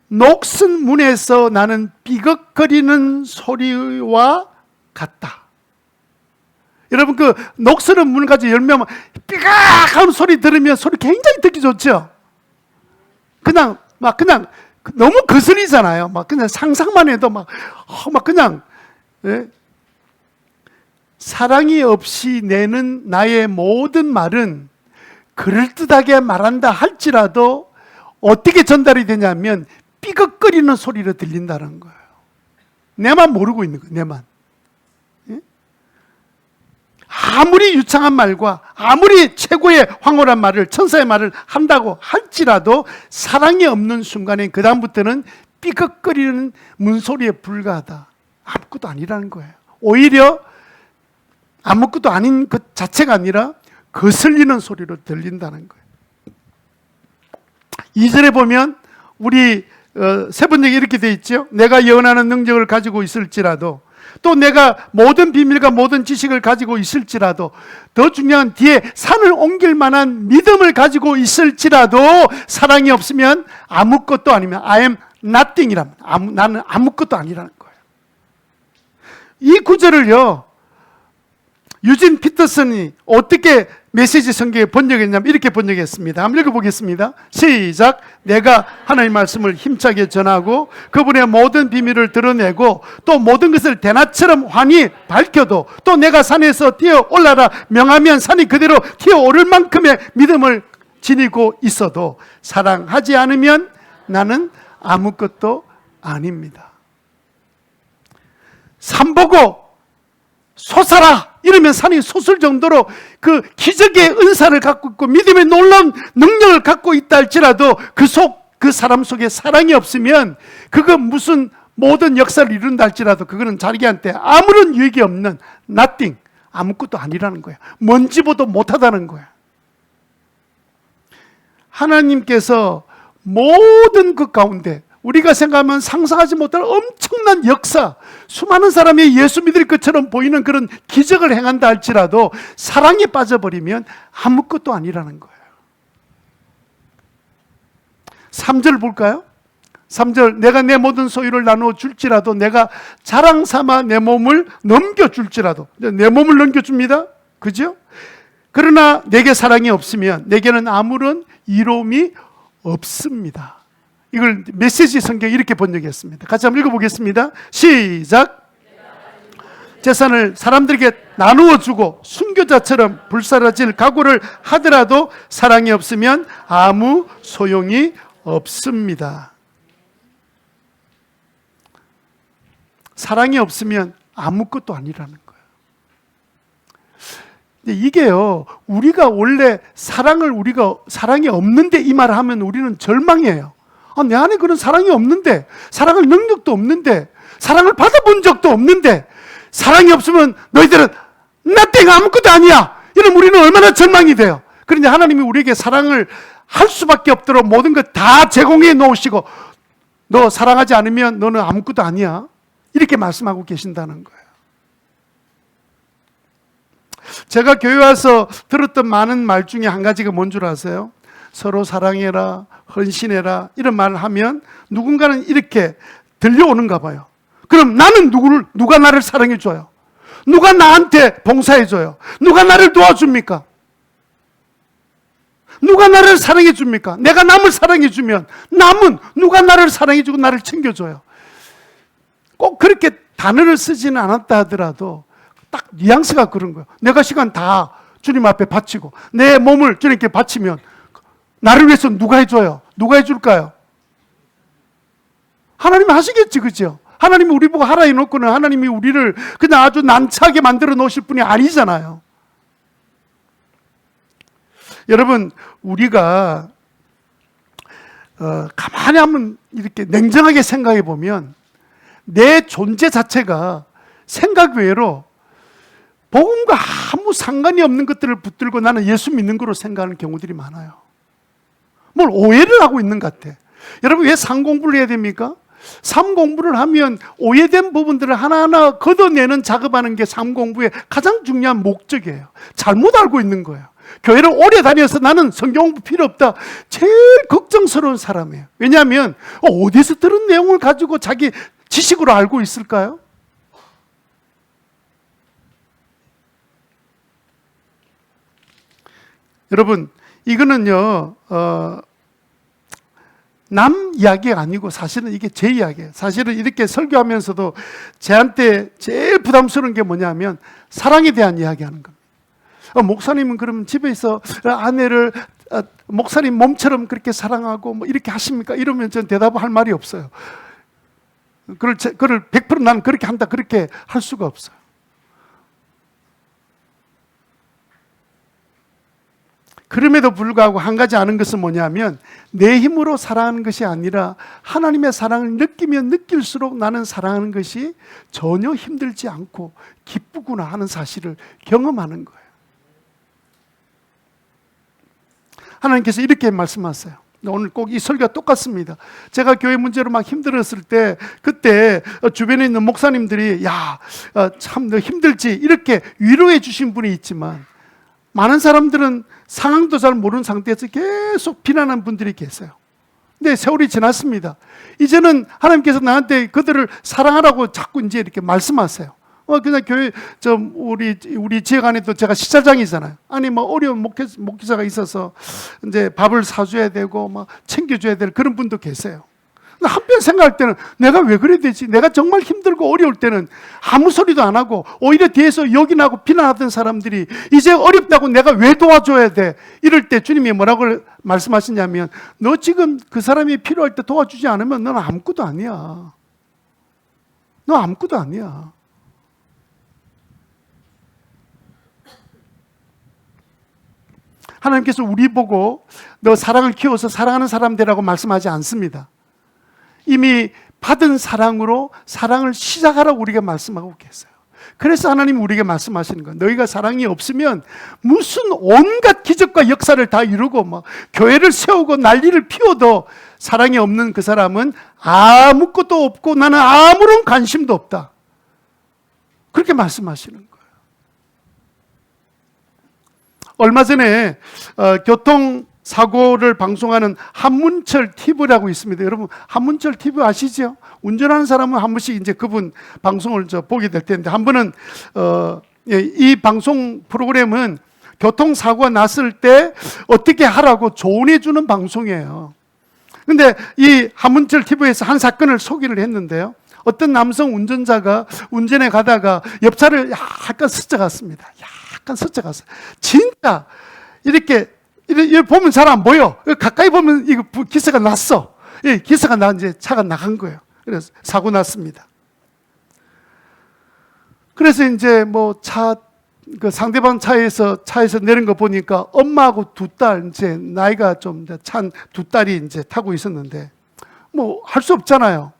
녹슨 문에서 나는 삐걱거리는 소리와 같다. 여러분 그 녹슬은 문 가지고 열면 삐걱하는 소리 들으면 소리 굉장히 듣기 좋죠. 그냥 너무 거슬리잖아요. 막 그냥 상상만 해도 막 그냥 예? 사랑이 없이 내는 나의 모든 말은 그럴듯하게 말한다 할지라도 어떻게 전달이 되냐면 삐걱거리는 소리로 들린다는 거예요. 내만 모르고 있는 거예요. 내만. 예? 아무리 유창한 말과 아무리 최고의 황홀한 말을 천사의 말을 한다고 할지라도 사랑이 없는 순간에 그 다음부터는 삐걱거리는 문소리에 불과하다. 아무것도 아니라는 거예요. 오히려 아무것도 아닌 것 자체가 아니라 거슬리는 소리로 들린다는 거예요. 2절에 보면 우리 세 번역에 이렇게 되어 있죠. 내가 예언하는 능력을 가지고 있을지라도 또 내가 모든 비밀과 모든 지식을 가지고 있을지라도 더 중요한 뒤에 산을 옮길 만한 믿음을 가지고 있을지라도 사랑이 없으면 아무것도 아니면 I am nothing이라면 나는 아무것도 아니라는 거예요. 이 구절을요 유진 피터슨이 어떻게 메시지 성경에 번역했냐면 이렇게 번역했습니다. 한번 읽어보겠습니다. 시작! 내가 하나님의 말씀을 힘차게 전하고 그분의 모든 비밀을 드러내고 또 모든 것을 대낮처럼 환히 밝혀도 또 내가 산에서 뛰어 올라라 명하면 산이 그대로 뛰어 오를 만큼의 믿음을 지니고 있어도 사랑하지 않으면 나는 아무것도 아닙니다. 산 보고 솟아라! 이러면 산이 솟을 정도로 그 기적의 은사를 갖고 있고 믿음의 놀라운 능력을 갖고 있다 할지라도 그 사람 속에 사랑이 없으면 그거 무슨 모든 역사를 이룬다 할지라도 그거는 자기한테 아무런 유익이 없는 nothing, 아무것도 아니라는 거야. 먼지보도 못하다는 거야. 하나님께서 모든 그 가운데 우리가 생각하면 상상하지 못할 엄청난 역사, 수많은 사람이 예수 믿을 것처럼 보이는 그런 기적을 행한다 할지라도 사랑에 빠져버리면 아무것도 아니라는 거예요. 3절 볼까요? 3절, 내가 내 모든 소유를 나누어 줄지라도, 내가 자랑 삼아 내 몸을 넘겨줄지라도, 내 몸을 넘겨줍니다. 그죠? 그러나 내게 사랑이 없으면 내게는 아무런 이로움이 없습니다. 이걸 메시지 성경에 이렇게 번역했습니다. 같이 한번 읽어보겠습니다. 시작. 재산을 사람들에게 나누어 주고 순교자처럼 불사라질 각오를 하더라도 사랑이 없으면 아무 소용이 없습니다. 사랑이 없으면 아무것도 아니라는 거예요. 이게요, 우리가 원래 사랑이 없는데 이 말을 하면 우리는 절망해요. 내 안에 그런 사랑이 없는데, 사랑할 능력도 없는데, 사랑을 받아본 적도 없는데, 사랑이 없으면 너희들은 nothing, 아무것도 아니야. 이러면 우리는 얼마나 절망이 돼요. 그런데 하나님이 우리에게 사랑을 할 수밖에 없도록 모든 것 다 제공해 놓으시고, 너 사랑하지 않으면 너는 아무것도 아니야. 이렇게 말씀하고 계신다는 거예요. 제가 교회 와서 들었던 많은 말 중에 한 가지가 뭔 줄 아세요? 서로 사랑해라, 헌신해라, 이런 말을 하면 누군가는 이렇게 들려오는가 봐요. 그럼 나는 누가 나를 사랑해줘요? 누가 나한테 봉사해줘요? 누가 나를 도와줍니까? 누가 나를 사랑해줍니까? 내가 남을 사랑해주면 남은 누가 나를 사랑해주고 나를 챙겨줘요? 꼭 그렇게 단어를 쓰지는 않았다 하더라도 딱 뉘앙스가 그런 거예요. 내가 시간 다 주님 앞에 바치고 내 몸을 주님께 바치면 나를 위해서 누가 해줘요? 누가 해줄까요? 하나님이 하시겠지, 그죠? 하나님이 우리 보고 하라 해놓고는 하나님이 우리를 그냥 아주 난처하게 만들어 놓으실 분이 아니잖아요. 여러분, 우리가 가만히 한번 이렇게 냉정하게 생각해 보면 내 존재 자체가 생각 외로 복음과 아무 상관이 없는 것들을 붙들고 나는 예수 믿는 거로 생각하는 경우들이 많아요. 뭘 오해를 하고 있는 것 같아. 여러분, 왜 상 공부를 해야 됩니까? 삶 공부를 하면 오해된 부분들을 하나하나 걷어내는 작업하는 게 삶 공부의 가장 중요한 목적이에요. 잘못 알고 있는 거예요. 교회를 오래 다녀서 나는 성경 공부 필요 없다. 제일 걱정스러운 사람이에요. 왜냐하면 어디서 들은 내용을 가지고 자기 지식으로 알고 있을까요? 여러분, 이거는요, 남 이야기가 아니고 사실은 이게 제 이야기예요. 사실은 이렇게 설교하면서도 저한테 제일 부담스러운 게 뭐냐면 사랑에 대한 이야기하는 겁니다. 목사님은 그러면 집에서 아내를 목사님 몸처럼 그렇게 사랑하고 뭐 이렇게 하십니까? 이러면 전 대답할 말이 없어요. 그걸 100% 나는 그렇게 한다, 그렇게 할 수가 없어요. 그럼에도 불구하고 한 가지 아는 것은 뭐냐면 내 힘으로 사랑하는 것이 아니라 하나님의 사랑을 느끼면 느낄수록 나는 사랑하는 것이 전혀 힘들지 않고 기쁘구나 하는 사실을 경험하는 거예요. 하나님께서 이렇게 말씀하세요. 오늘 꼭 이 설교가 똑같습니다. 제가 교회 문제로 막 힘들었을 때 그때 주변에 있는 목사님들이 참 너 힘들지 이렇게 위로해 주신 분이 있지만 많은 사람들은 상황도 잘 모르는 상태에서 계속 비난하는 분들이 계세요. 근데 세월이 지났습니다. 이제는 하나님께서 나한테 그들을 사랑하라고 자꾸 이제 이렇게 말씀하세요. 그냥 교회, 우리 지역 안에도 제가 시찰장이잖아요. 아니, 어려운 목회자가 있어서 이제 밥을 사줘야 되고, 챙겨줘야 될 그런 분도 계세요. 한편 생각할 때는 내가 왜 그래야 되지? 내가 정말 힘들고 어려울 때는 아무 소리도 안 하고 오히려 뒤에서 욕이나고 비난하던 사람들이 이제 어렵다고 내가 왜 도와줘야 돼? 이럴 때 주님이 뭐라고 말씀하시냐면 너 지금 그 사람이 필요할 때 도와주지 않으면 너는 아무것도 아니야. 너 아무것도 아니야. 하나님께서 우리 보고 너 사랑을 키워서 사랑하는 사람 되라고 말씀하지 않습니다. 이미 받은 사랑으로 사랑을 시작하라고 우리가 말씀하고 계세요. 그래서 하나님 우리에게 말씀하시는 거예요. 너희가 사랑이 없으면 무슨 온갖 기적과 역사를 다 이루고 뭐 교회를 세우고 난리를 피워도 사랑이 없는 그 사람은 아무것도 없고 나는 아무런 관심도 없다. 그렇게 말씀하시는 거예요. 얼마 전에 교통사고를 방송하는 한문철 TV라고 있습니다. 여러분 한문철 TV 아시죠? 운전하는 사람은 한 번씩 이제 그분 방송을 보게 될 텐데, 한 번은 이 방송 프로그램은 교통사고가 났을 때 어떻게 하라고 조언해 주는 방송이에요. 근데 이 한문철 TV에서 한 사건을 소개를 했는데요. 어떤 남성 운전자가 운전해 가다가 옆차를 약간 스쳐갔습니다. 약간 스쳐갔어요. 진짜 이렇게 보면 잘 안 보여. 가까이 보면 이거 기스가 났어. 기스가 나 이제 차가 나간 거예요. 그래서 사고 났습니다. 그래서 이제 뭐 그 상대방 차에서 내린 거 보니까 엄마하고 두 딸, 이제 나이가 좀 찬 두 딸이 이제 타고 있었는데, 뭐 할 수 없잖아요.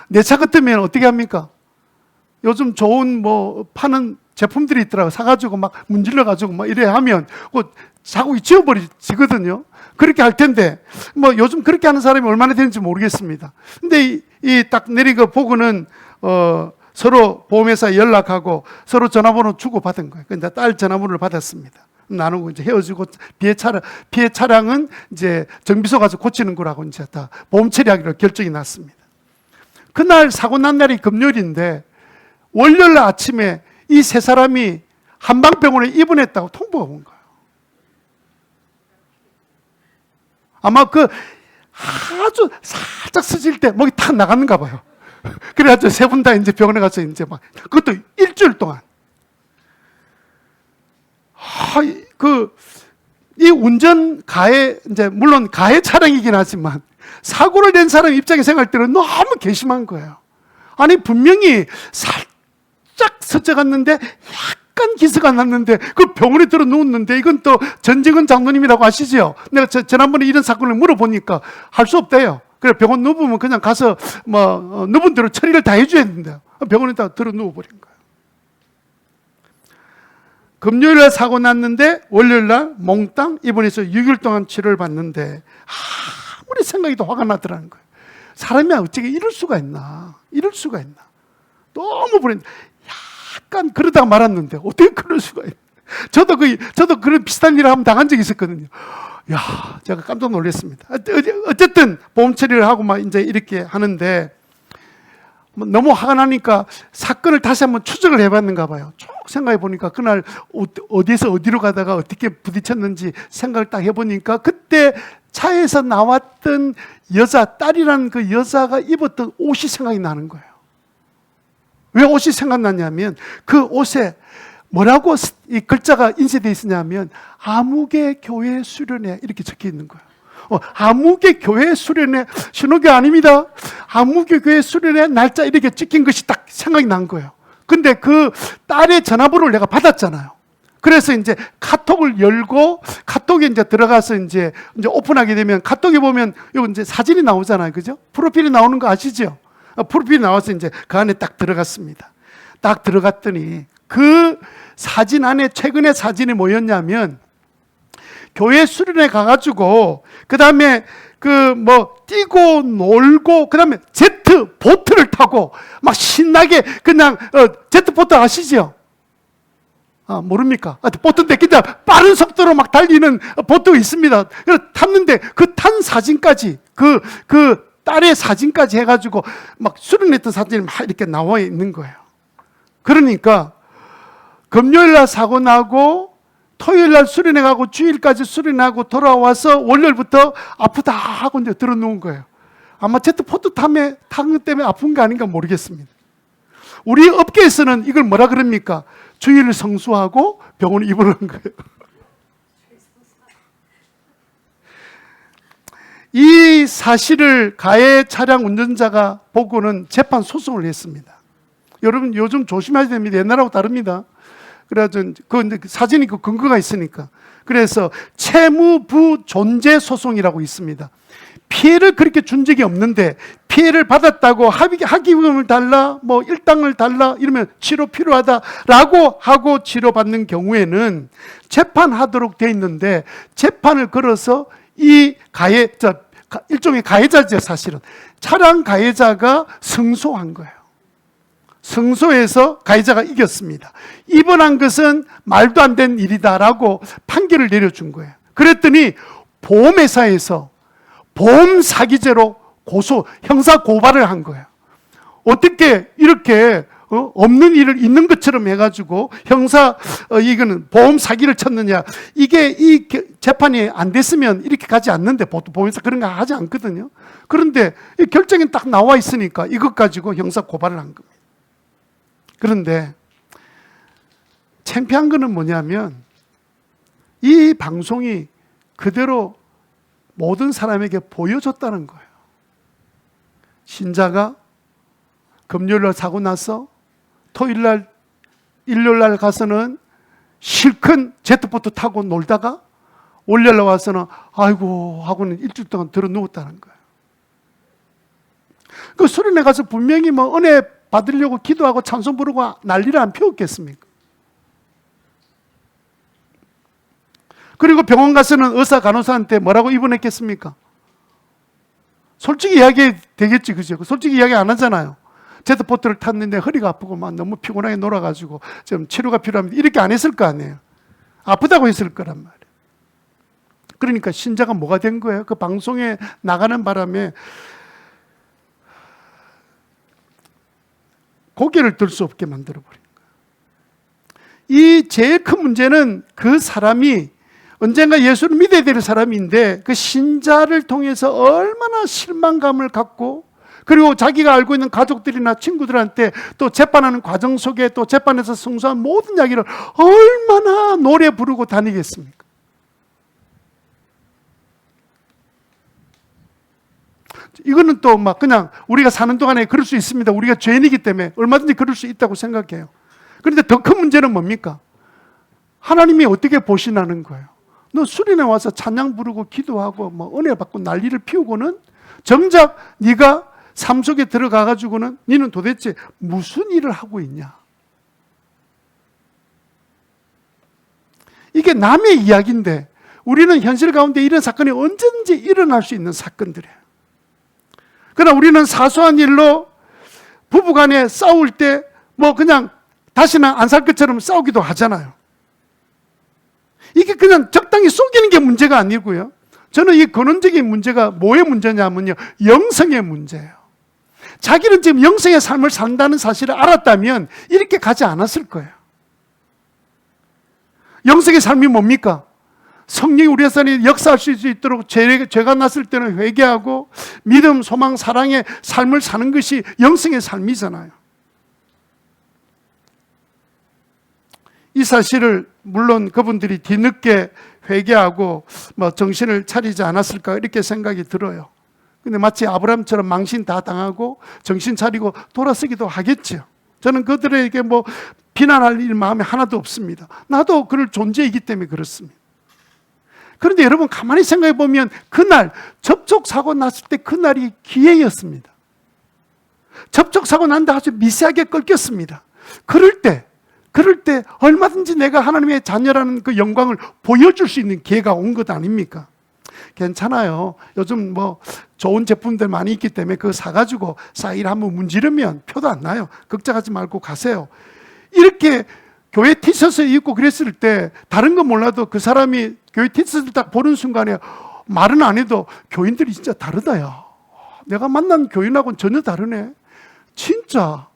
내 차 같으면 어떻게 합니까? 요즘 좋은 뭐 파는 제품들이 있더라고요. 사가지고 막 문질러가지고 막 이래 하면 자국이 지워버리거든요. 그렇게 할 텐데, 뭐 요즘 그렇게 하는 사람이 얼마나 되는지 모르겠습니다. 근데 이 딱 내린 거 보고는, 서로 보험회사에 연락하고 서로 전화번호 주고받은 거예요. 근데 딸 전화번호를 받았습니다. 나누고 이제 헤어지고 피해 차량은 이제 정비소 가서 고치는 거라고 이제 다 보험 처리하기로 결정이 났습니다. 그날 사고 난 날이 금요일인데 월요일 아침에 이 세 사람이 한방병원에 입원했다고 통보가 온 거예요. 아마 그 아주 살짝 스칠 때 목이 탁 나갔는가 봐요. 그래가지고 세 분 다 이제 병원에 가서 이제 막, 그것도 일주일 동안. 이 운전 이제 물론 가해 차량이긴 하지만 사고를 낸 사람 입장에 생각할 때는 너무 괘씸한 거예요. 아니, 분명히 살짝 스쳐갔는데 약간 기스가 났는데 그 병원에 들어 누웠는데, 이건 또 전재근 장로님이라고 아시죠? 내가 지난번에 이런 사건을 물어보니까 할 수 없대요. 그래 병원 누우면 그냥 가서 뭐 누운 대로 처리를 다 해줘야 된대요. 병원에다 들어 누워버린 거예요. 금요일날 사고 났는데 월요일날 몽땅 입원해서 6일 동안 치료를 받는데 아무리 생각해도 화가 나더라는 거예요. 사람이 어떻게 이럴 수가 있나? 너무 불행. 약간 그러다가 말았는데 어떻게 그럴 수가 있나? 저도 그런 비슷한 일을 한번 당한 적이 있었거든요. 야, 제가 깜짝 놀랐습니다. 어쨌든 보험 처리를 하고 막 이제 이렇게 하는데, 너무 화가 나니까 사건을 다시 한번 추적을 해봤는가 봐요. 쭉 생각해 보니까 그날 어디에서 어디로 가다가 어떻게 부딪혔는지 생각을 딱 해보니까, 그때 차에서 나왔던 딸이라는 그 여자가 입었던 옷이 생각이 나는 거예요. 왜 옷이 생각났냐면, 그 옷에 뭐라고 이 글자가 인쇄되어 있었냐면, 아무개 교회 수련회 이렇게 적혀 있는 거예요. 아무개 교회 수련회, 신호교 아닙니다. 아무개 교회 수련회 날짜 이렇게 찍힌 것이 딱 생각이 난 거예요. 근데 그 딸의 전화번호를 내가 받았잖아요. 그래서 이제 카톡을 열고, 카톡에 이제 들어가서 이제 오픈하게 되면, 카톡에 보면 요 이제 사진이 나오잖아요. 그죠? 프로필이 나오는 거 아시죠? 프로필이 나와서 이제 그 안에 딱 들어갔습니다. 딱 들어갔더니 그 사진 안에 최근에 사진이 뭐였냐면, 교회 수련회 가가지고 그 다음에 뛰고 놀고 그 다음에 제트 보트를 타고 막 신나게 그냥 제트 보트 아시죠? 모릅니까? 보트인데 그냥 빠른 속도로 막 달리는 보트가 있습니다. 탔는데 그 탄 사진까지 그 딸의 사진까지 해가지고 막 수련했던 사진이 막 이렇게 나와 있는 거예요. 그러니까 금요일 날 사고 나고 토요일 날 수련회 가고 주일까지 수련하고 돌아와서 월요일부터 아프다 하고 이제 들어 누운 거예요. 아마 제트포트 탄 것 때문에 아픈 게 아닌가 모르겠습니다. 우리 업계에서는 이걸 뭐라 그럽니까? 주일 성수하고 병원에 입원한 거예요. 이 사실을 가해 차량 운전자가 보고는 재판 소송을 했습니다. 여러분 요즘 조심하셔야 됩니다. 옛날하고 다릅니다. 그래가지고 그 사진이 그 근거가 있으니까. 그래서 채무부 존재 소송이라고 있습니다. 피해를 그렇게 준 적이 없는데 피해를 받았다고 합의금을 달라, 뭐 일당을 달라 이러면 치료 필요하다라고 하고 치료받는 경우에는 재판하도록 돼 있는데 재판을 걸어서 이 일종의 가해자죠. 사실은 차량 가해자가 승소한 거예요. 승소해서 가해자가 이겼습니다. 이번한 것은 말도 안 되는 일이다라고 판결을 내려준 거예요. 그랬더니 보험회사에서 보험 사기죄로 형사 고발을 한 거예요. 어떻게 이렇게 없는 일을 있는 것처럼 해가지고 이거는 보험 사기를 쳤느냐. 이게 이 재판이 안 됐으면 이렇게 가지 않는데 보통 보험회사 그런 거 하지 않거든요. 그런데 이 결정이 딱 나와 있으니까 이것 가지고 형사 고발을 한 겁니다. 그런데 창피한 거는 뭐냐면 이 방송이 그대로 모든 사람에게 보여줬다는 거예요. 신자가 금요일날 사고 나서 토요일날, 일요일날 가서는 실컷 제트보트 타고 놀다가 월요일날 와서는 아이고 하고는 일주일 동안 들어 누웠다는 거예요. 그 수련회 가서 분명히 뭐 은혜 받으려고 기도하고 찬송 부르고 난리를 안 피웠겠습니까? 그리고 병원 가서는 의사 간호사한테 뭐라고 입원했겠습니까? 솔직히 이야기 되겠지, 그죠? 솔직히 이야기 안 하잖아요. 제트보트를 탔는데 허리가 아프고 막 너무 피곤하게 놀아가지고 좀 치료가 필요합니다. 이렇게 안 했을 거 아니에요. 아프다고 했을 거란 말이에요. 그러니까 신자가 뭐가 된 거예요? 그 방송에 나가는 바람에 고개를 들 수 없게 만들어버린 거예요. 이 제일 큰 문제는 그 사람이 언젠가 예수를 믿어야 될 사람인데 그 신자를 통해서 얼마나 실망감을 갖고 그리고 자기가 알고 있는 가족들이나 친구들한테 또 재판하는 과정 속에 또 재판에서 승소한 모든 이야기를 얼마나 노래 부르고 다니겠습니까? 이거는 또 막 그냥 우리가 사는 동안에 그럴 수 있습니다. 우리가 죄인이기 때문에 얼마든지 그럴 수 있다고 생각해요. 그런데 더 큰 문제는 뭡니까? 하나님이 어떻게 보시나는 거예요. 너 수련회 와서 찬양 부르고 기도하고 뭐 은혜 받고 난리를 피우고는 정작 네가 삶 속에 들어가 가지고는 너는 도대체 무슨 일을 하고 있냐? 이게 남의 이야기인데 우리는 현실 가운데 이런 사건이 언제든지 일어날 수 있는 사건들이에요. 그러나 우리는 사소한 일로 부부간에 싸울 때 뭐 그냥 다시는 안 살 것처럼 싸우기도 하잖아요. 이게 그냥 적당히 속이는 게 문제가 아니고요. 저는 이 근원적인 문제가 뭐의 문제냐면요, 영성의 문제예요. 자기는 지금 영성의 삶을 산다는 사실을 알았다면 이렇게 가지 않았을 거예요. 영성의 삶이 뭡니까? 성령이 우리 삶에 역사할 수 있도록 죄가 났을 때는 회개하고 믿음, 소망, 사랑의 삶을 사는 것이 영성의 삶이잖아요. 이 사실을 물론 그분들이 뒤늦게 회개하고 뭐 정신을 차리지 않았을까 이렇게 생각이 들어요. 근데 마치 아브라함처럼 망신 다 당하고 정신 차리고 돌아서기도 하겠죠. 저는 그들에게 뭐 비난할 일 마음에 하나도 없습니다. 나도 그럴 존재이기 때문에 그렇습니다. 그런데 여러분 가만히 생각해 보면 그날 접촉사고 났을 때 그날이 기회였습니다. 접촉사고 난다 아주 미세하게 꺾였습니다. 그럴 때 얼마든지 내가 하나님의 자녀라는 그 영광을 보여줄 수 있는 기회가 온 것 아닙니까? 괜찮아요. 요즘 뭐 좋은 제품들 많이 있기 때문에 그거 사가지고 사일 한번 문지르면 표도 안 나요. 걱정하지 말고 가세요. 이렇게 교회 티셔츠 입고 그랬을 때 다른 건 몰라도 그 사람이 교회 티셔츠를 딱 보는 순간에 말은 안 해도 교인들이 진짜 다르다 야. 내가 만난 교인하고는 전혀 다르네. 진짜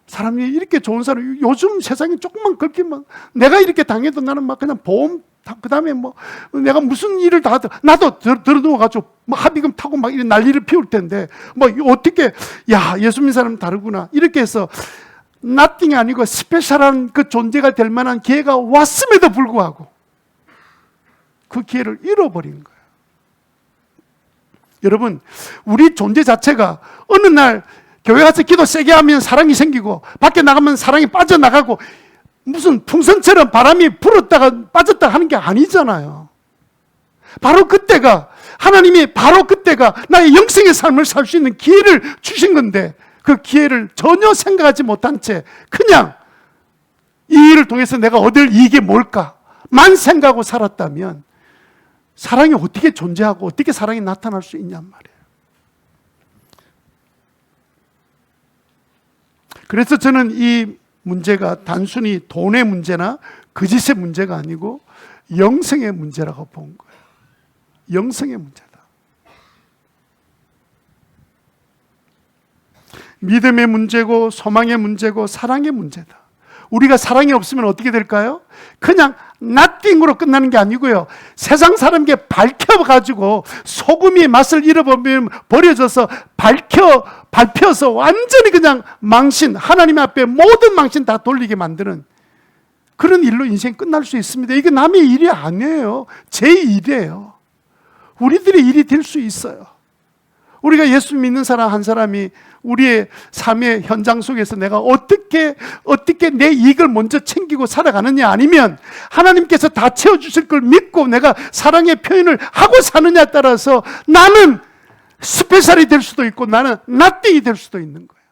사람이 이렇게 좋은 사람, 요즘 세상에 조금만 걸리면 내가 이렇게 당해도 나는 막 그냥 보험, 그 다음에 뭐 내가 무슨 일을 다 나도 들어누워가지고 뭐 합의금 타고 막 이런 난리를 피울 텐데 뭐 어떻게 야 예수 믿는 사람 다르구나 이렇게 해서 nothing이 아니고 스페셜한 그 존재가 될 만한 기회가 왔음에도 불구하고 그 기회를 잃어버린 거예요. 여러분, 우리 존재 자체가 어느 날 교회 가서 기도 세게 하면 사랑이 생기고 밖에 나가면 사랑이 빠져나가고 무슨 풍선처럼 바람이 불었다가 빠졌다 하는 게 아니잖아요. 바로 그때가, 하나님이 바로 그때가 나의 영생의 삶을 살 수 있는 기회를 주신 건데, 그 기회를 전혀 생각하지 못한 채 그냥 이 일을 통해서 내가 얻을 이익이 뭘까만 생각하고 살았다면 사랑이 어떻게 존재하고 어떻게 사랑이 나타날 수 있냔 말이에요. 그래서 저는 이 문제가 단순히 돈의 문제나 거짓의 문제가 아니고 영생의 문제라고 본 거예요. 영생의 문제다. 믿음의 문제고 소망의 문제고 사랑의 문제다. 우리가 사랑이 없으면 어떻게 될까요? 그냥 nothing으로 끝나는 게 아니고요. 세상 사람에게 밝혀가지고 소금이 맛을 잃어버리면 버려져서 밟혀서 완전히 그냥 망신, 하나님 앞에 모든 망신 다 돌리게 만드는 그런 일로 인생이 끝날 수 있습니다. 이게 남의 일이 아니에요. 제 일이에요. 우리들의 일이 될 수 있어요. 우리가 예수 믿는 사람 한 사람이 우리의 삶의 현장 속에서 내가 어떻게 내 이익을 먼저 챙기고 살아가느냐, 아니면 하나님께서 다 채워주실 걸 믿고 내가 사랑의 표현을 하고 사느냐에 따라서 나는 스페셜이 될 수도 있고 나는 nothing이 될 수도 있는 거예요.